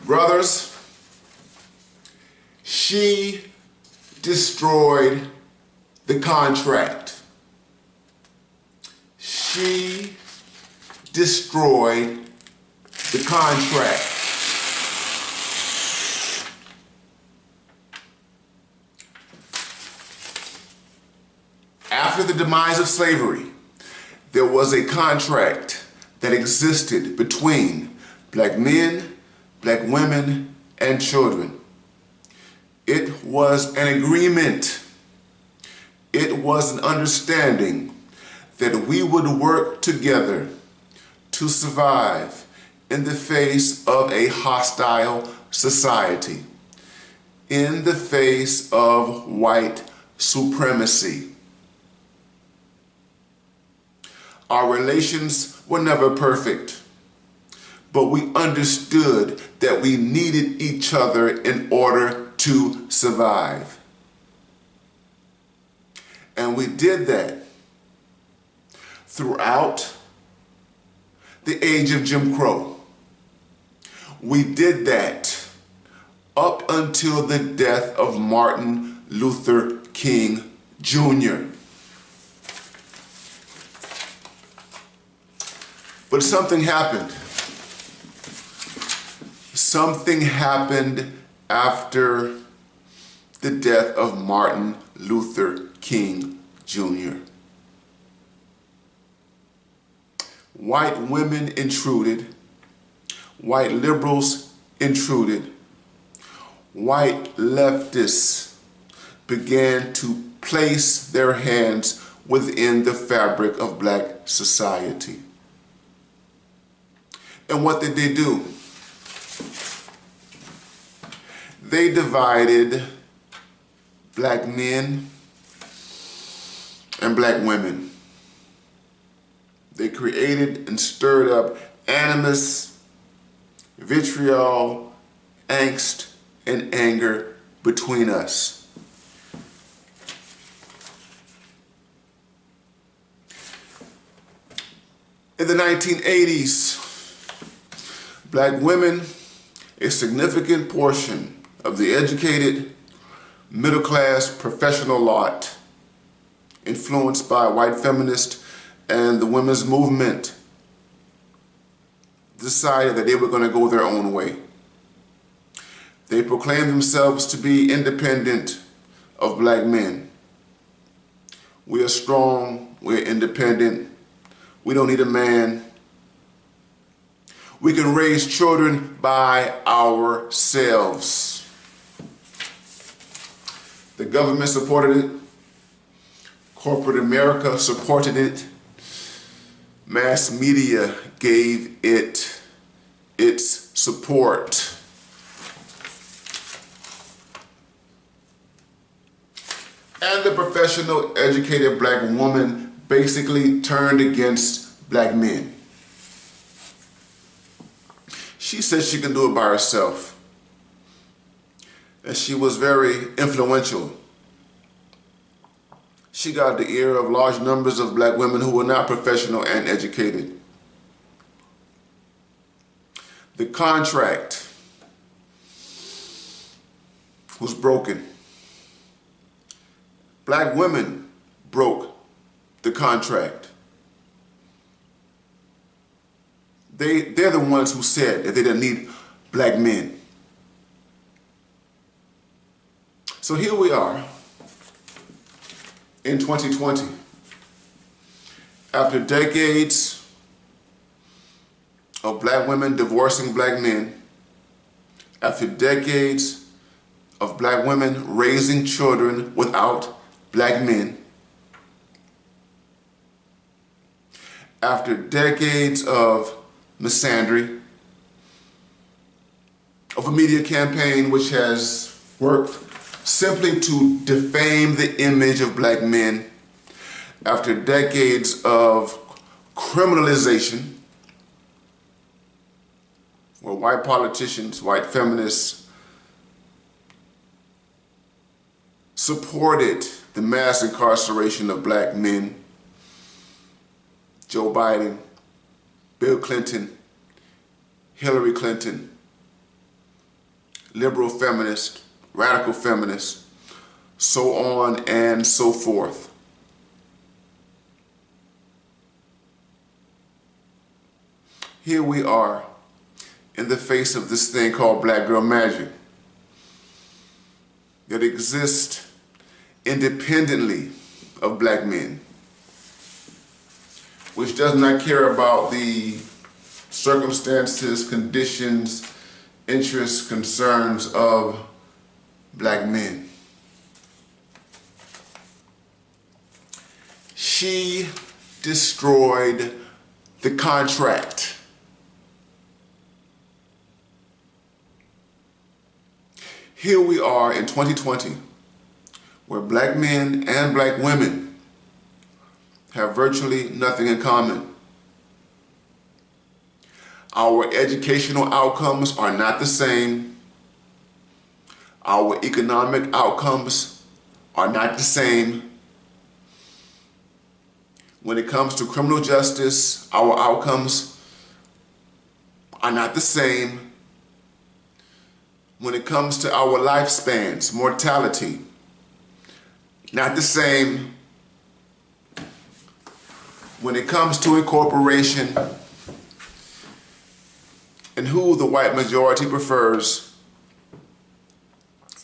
Brothers, she destroyed the contract. She destroyed the contract. After the demise of slavery, there was a contract that existed between black men, black women, and children. It was an agreement. It was an understanding that we would work together to survive in the face of a hostile society, in the face of white supremacy. Our relations were never perfect, but we understood that we needed each other in order to survive. And we did that throughout the age of Jim Crow. We did that up until the death of Martin Luther King Jr. But something happened. Something happened after the death of Martin Luther King Jr. White women intruded. White liberals intruded. White leftists began to place their hands within the fabric of black society. And what did they do? They divided black men and black women. They created and stirred up animus, vitriol, angst, and anger between us. In the 1980s, black women, a significant portion of the educated, middle-class, professional lot, influenced by white feminists and the women's movement, decided that they were going to go their own way. They proclaimed themselves to be independent of black men. We are strong, we're independent, we don't need a man. We can raise children by ourselves. The government supported it. Corporate America supported it. Mass media gave it its support. And the professional, educated black woman basically turned against black men. She said she can do it by herself. And she was very influential. She got the ear of large numbers of black women who were not professional and educated. The contract was broken. Black women broke the contract. They're the ones who said that they didn't need black men. So here we are in 2020. After decades of black women divorcing black men, after decades of black women raising children without black men, after decades of misandry, of a media campaign which has worked simply to defame the image of black men, after decades of criminalization, where white politicians, white feminists supported the mass incarceration of black men, Joe Biden, Bill Clinton, Hillary Clinton, liberal feminist, radical feminist, so on and so forth. Here we are in the face of this thing called black girl magic that exists independently of black men, which does not care about the circumstances, conditions, interests, concerns of black men. She destroyed the contract. Here we are in 2020, where black men and black women have virtually nothing in common. Our educational outcomes are not the same. Our economic outcomes are not the same. When it comes to criminal justice, our outcomes are not the same. When it comes to our lifespans, mortality, not the same. When it comes to incorporation and who the white majority prefers,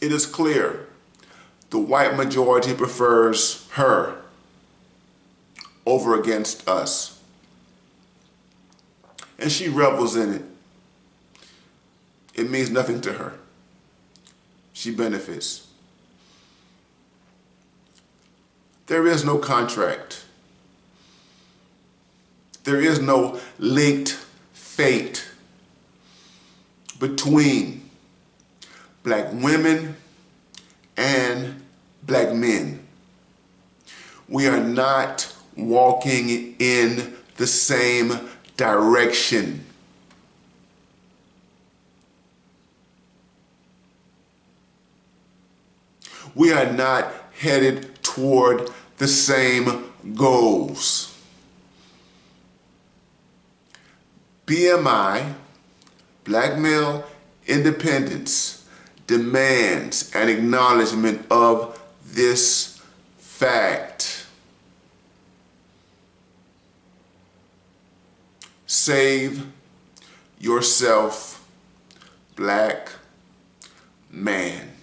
it is clear the white majority prefers her over against us. And she revels in it. It means nothing to her. She benefits. There is no contract. There is no linked fate between black women and black men. We are not walking in the same direction. We are not headed toward the same goals. BMI, black male independence, demands an acknowledgement of this fact. Save yourself, black man.